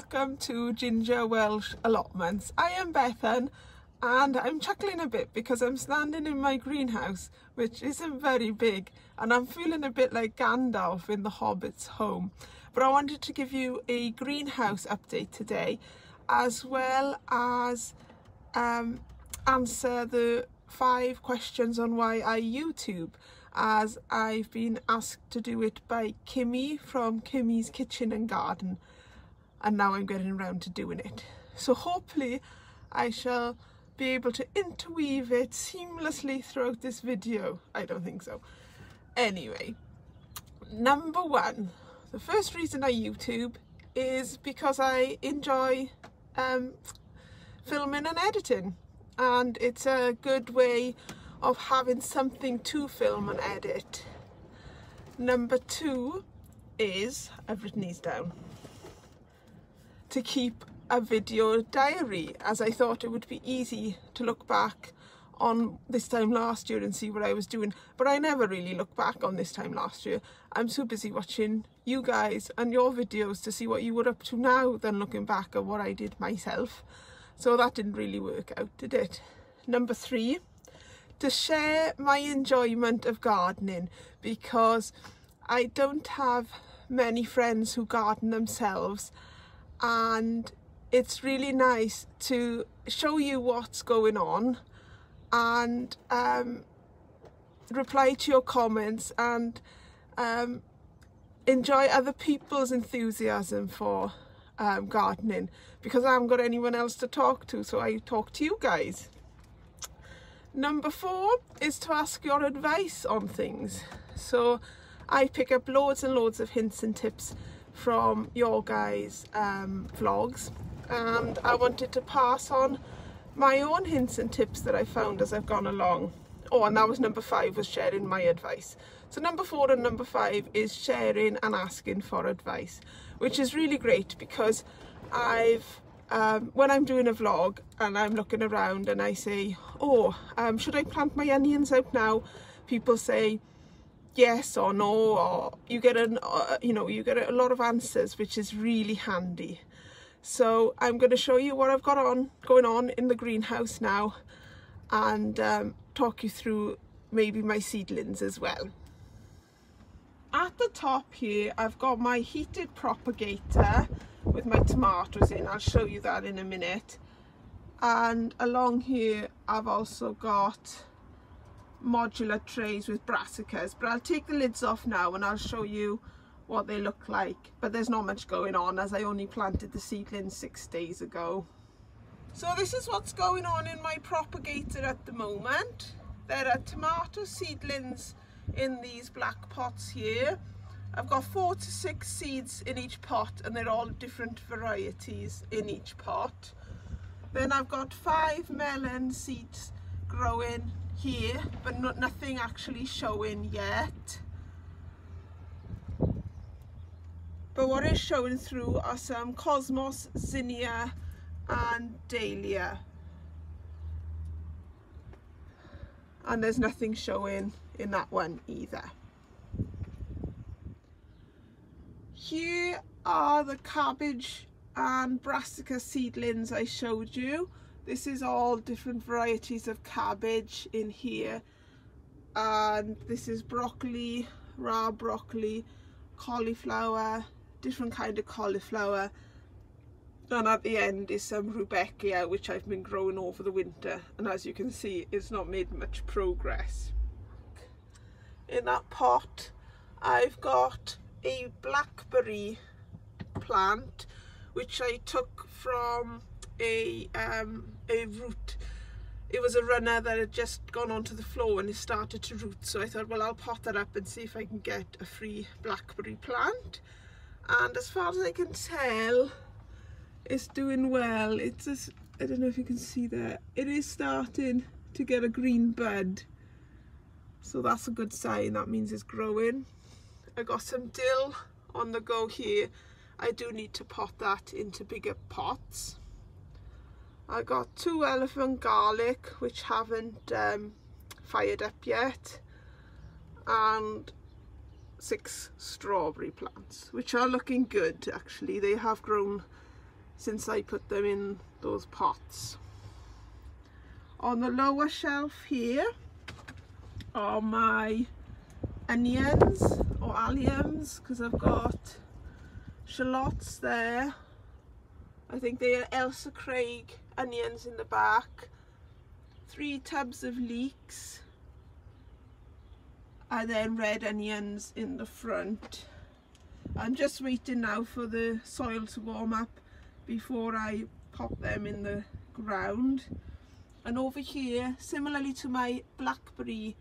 welcome to Ginger Welsh Allotments. I am Bethan and I'm chuckling a bit because I'm standing in my greenhouse, which isn't very big, and I'm feeling a bit like Gandalf in the Hobbit's home. But I wanted to give you a greenhouse update today, as well as answer the 5 questions on why I YouTube, as I've been asked to do it by Kimmy from Kimmy's Kitchen and Garden, and now I'm getting around to doing it. So hopefully I shall be able to interweave it seamlessly throughout this video. I don't think so. Anyway, number 1, the first reason I YouTube is because I enjoy filming and editing, and it's a good way of having something to film and edit. Number 2 is, I've written these down, to keep a video diary, as I thought it would be easy to look back on this time last year and see what I was doing, but I never really look back on this time last year. I'm so busy watching you guys and your videos to see what you were up to now than looking back at what I did myself. So that didn't really work out, did it? Number 3, to share my enjoyment of gardening, because I don't have many friends who garden themselves, and it's really nice to show you what's going on and reply to your comments and enjoy other people's enthusiasm for gardening, because I haven't got anyone else to talk to, so I talk to you guys. Number 4 is to ask your advice on things. So I pick up loads and loads of hints and tips from your guys' vlogs, and I wanted to pass on my own hints and tips that I found as I've gone along. Oh, and that was number 5, was sharing my advice. So number 4 and number 5 is sharing and asking for advice, which is really great, because I've when I'm doing a vlog and I'm looking around and I say, oh, should I plant my onions out now? People say yes or no, or you get you get a lot of answers, which is really handy. So I'm going to show you what I've got going on in the greenhouse now, and talk you through maybe my seedlings as well. At the top here I've got my heated propagator with my tomatoes in. I'll show you that in a minute. And along here I've also got modular trays with brassicas, but I'll take the lids off now and I'll show you what they look like. But there's not much going on, as I only planted the seedlings 6 days ago. So this is what's going on in my propagator at the moment. There are tomato seedlings in these black pots here. I've got 4 to 6 seeds in each pot, and they're all different varieties in each pot. Then I've got 5 melon seeds growing here, but nothing actually showing yet. But what is showing through are some cosmos, zinnia and dahlia. And there's nothing showing in that one either. Here are the cabbage and brassica seedlings I showed you. This is all different varieties of cabbage in here, and this is broccoli, raw broccoli, cauliflower, different kind of cauliflower, and at the end is some rudbeckia, which I've been growing over the winter, and as you can see it's not made much progress. In that pot I've got a blackberry plant, which I took from a root. It was a runner that had just gone onto the floor and it started to root, so I thought, well, I'll pot that up and see if I can get a free blackberry plant. And as far as I can tell, it's doing well. It's just, I don't know if you can see there, it is starting to get a green bud, so that's a good sign. That means it's growing. I got some dill on the go here. I do need to pot that into bigger pots. I got 2 elephant garlic, which haven't fired up yet, and 6 strawberry plants, which are looking good actually. They have grown since I put them in those pots. On the lower shelf here are my onions or alliums, because I've got shallots there. I think they are Elsa Craig onions in the back, 3 tubs of leeks, and then red onions in the front. I'm just waiting now for the soil to warm up before I pop them in the ground. And over here, similarly to my blackberry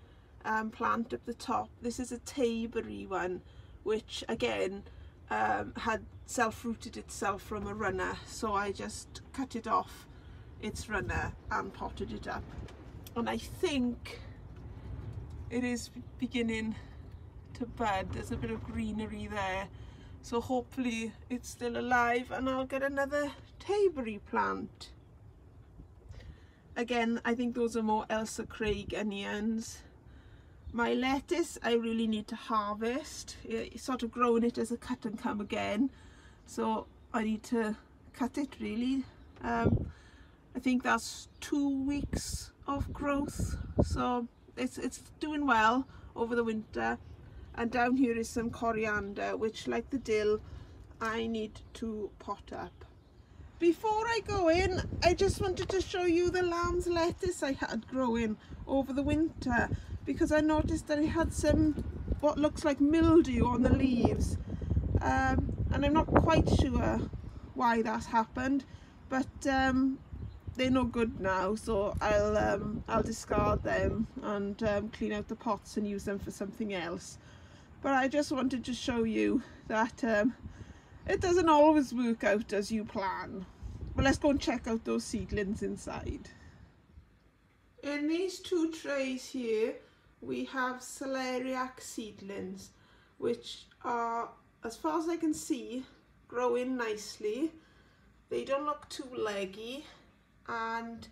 plant at the top, this is a tayberry one, which again had self-rooted itself from a runner, so I just cut it off its runner and potted it up. And I think it is beginning to bud. There's a bit of greenery there, so hopefully it's still alive and I'll get another tayberry plant. Again, I think those are more Elsa Craig onions. My lettuce I really need to harvest. It's sort of growing it as a cut and come again, so I need to cut it really. I think that's 2 weeks of growth, so it's doing well over the winter. And down here is some coriander, which, like the dill, I need to pot up. Before I go in, I just wanted to show you the lamb's lettuce I had growing over the winter, because I noticed that it had some what looks like mildew on the leaves, and I'm not quite sure why that's happened, but they're no good now, so I'll discard them and clean out the pots and use them for something else. But I just wanted to show you that it doesn't always work out as you plan. But let's go and check out those seedlings inside. In these 2 trays here we have celeriac seedlings, which are, as far as I can see, growing nicely. They don't look too leggy, and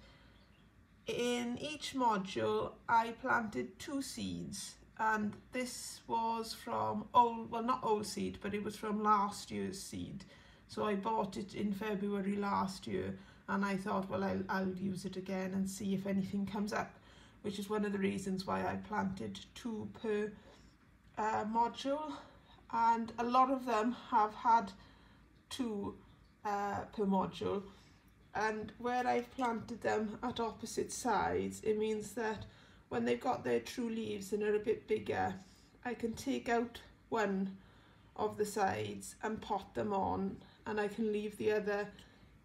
in each module I planted 2 seeds, and this was from old, well, not old seed, but it was from last year's seed. So I bought it in February last year, and I thought, well, I'll use it again and see if anything comes up, which is one of the reasons why I planted 2 per module, and a lot of them have had 2 per module. And where I've planted them at opposite sides, it means that when they've got their true leaves and are a bit bigger, I can take out one of the sides and pot them on, and I can leave the other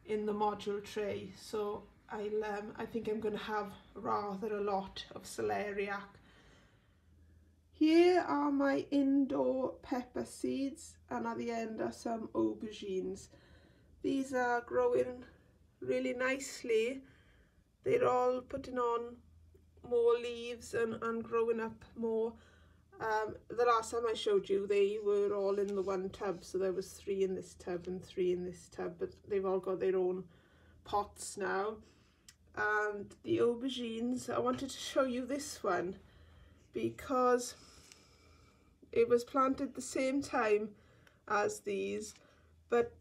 in the module tray. So I think I'm going to have rather a lot of celeriac. Here are my indoor pepper seeds, and at the end are some aubergines. These are growing really nicely. They're all putting on more leaves and growing up more. The last time I showed you, they were all in the one tub, so there was 3 in this tub and 3 in this tub, but they've all got their own pots now. And the aubergines, I wanted to show you this one because it was planted the same time as these, but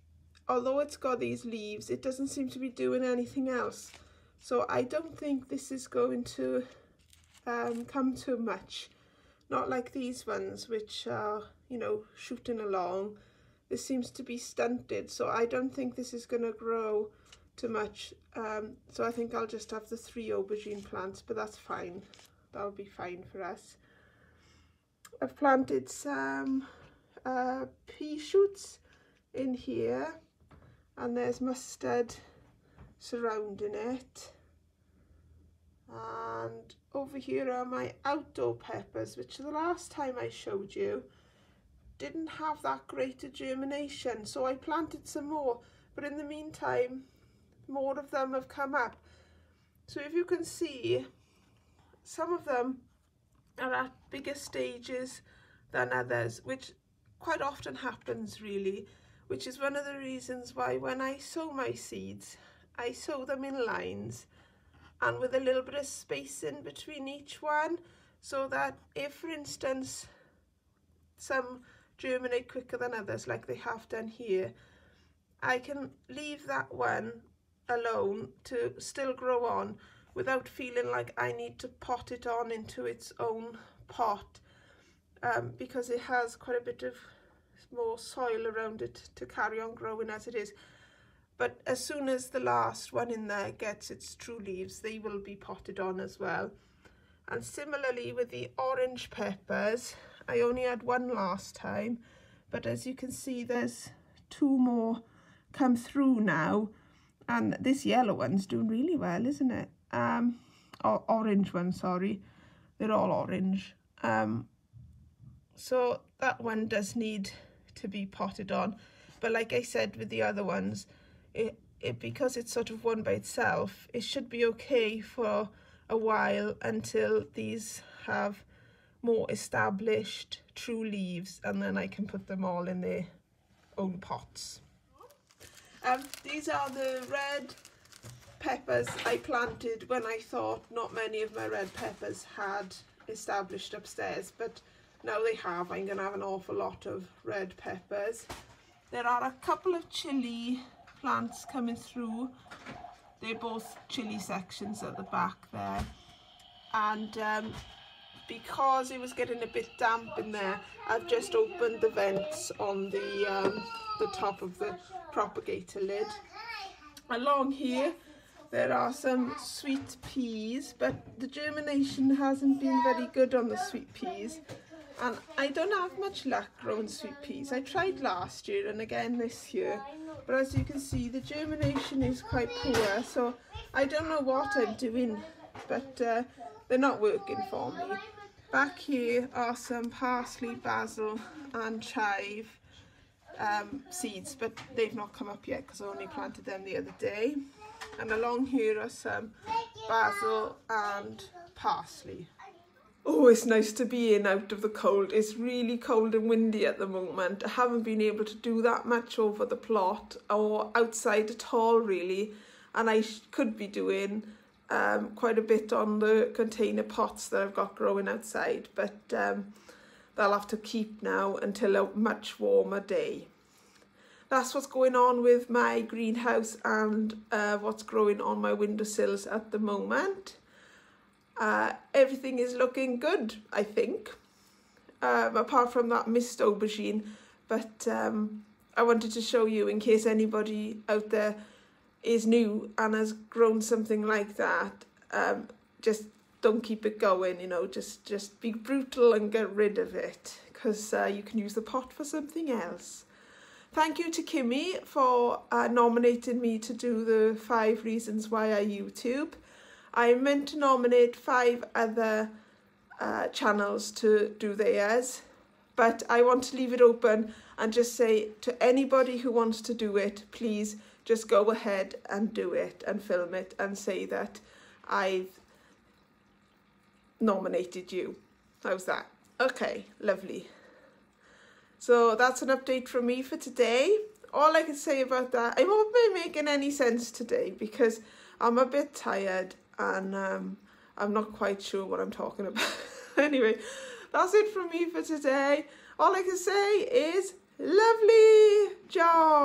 although it's got these leaves, it doesn't seem to be doing anything else. So I don't think this is going to come to much. Not like these ones, which are, you know, shooting along. This seems to be stunted, so I don't think this is going to grow too much. So I think I'll just have the 3 aubergine plants, but that's fine. That'll be fine for us. I've planted some pea shoots in here, and there's mustard surrounding it. And over here are my outdoor peppers, which the last time I showed you didn't have that great a germination, so I planted some more, but in the meantime more of them have come up. So if you can see, some of them are at bigger stages than others, which quite often happens really, which is one of the reasons why when I sow my seeds, I sow them in lines and with a little bit of space in between each one, so that if, for instance, some germinate quicker than others, like they have done here, I can leave that one alone to still grow on without feeling like I need to pot it on into its own pot, because it has quite a bit of more soil around it to carry on growing as it is. But as soon as the last one in there gets its true leaves, they will be potted on as well. And similarly with the orange peppers, I only had one last time, but as you can see there's two more come through now, and this yellow one's doing really well, isn't it? Orange one, sorry, they're all orange. So that one does need to be potted on, but like I said with the other ones, because it's sort of one by itself, it should be okay for a while until these have more established true leaves, and then I can put them all in their own pots. These are the red peppers I planted when I thought not many of my red peppers had established upstairs, but now they have. I'm going to have an awful lot of red peppers. There are a couple of chilli plants coming through. They're both chilli sections at the back there, and because it was getting a bit damp in there, I've just opened the vents on the top of the propagator lid. Along here there are some sweet peas, but the germination hasn't been very good on the sweet peas, and I don't have much luck growing sweet peas. I tried last year and again this year, but as you can see the germination is quite poor, so I don't know what I'm doing, but they're not working for me. Back here are some parsley, basil and chive seeds, but they've not come up yet because I only planted them the other day. And along here are some basil and parsley. Oh, it's nice to be in out of the cold. It's really cold and windy at the moment. I haven't been able to do that much over the plot or outside at all really, and I could be doing quite a bit on the container pots that I've got growing outside, but they'll have to keep now until a much warmer day. That's what's going on with my greenhouse and what's growing on my windowsills at the moment. Everything is looking good, I think, apart from that missed aubergine, but I wanted to show you in case anybody out there is new and has grown something like that. Just don't keep it going, you know, just be brutal and get rid of it, because you can use the pot for something else. Thank you to Kimmy for nominating me to do the 5 reasons why I YouTube. I meant to nominate 5 other channels to do theirs, but I want to leave it open and just say to anybody who wants to do it, please just go ahead and do it and film it and say that I've nominated you. How's that? Okay, lovely. So that's an update from me for today. All I can say about that, I won't be making any sense today because I'm a bit tired and I'm not quite sure what I'm talking about. Anyway, that's it from me for today. All I can say is lovely job.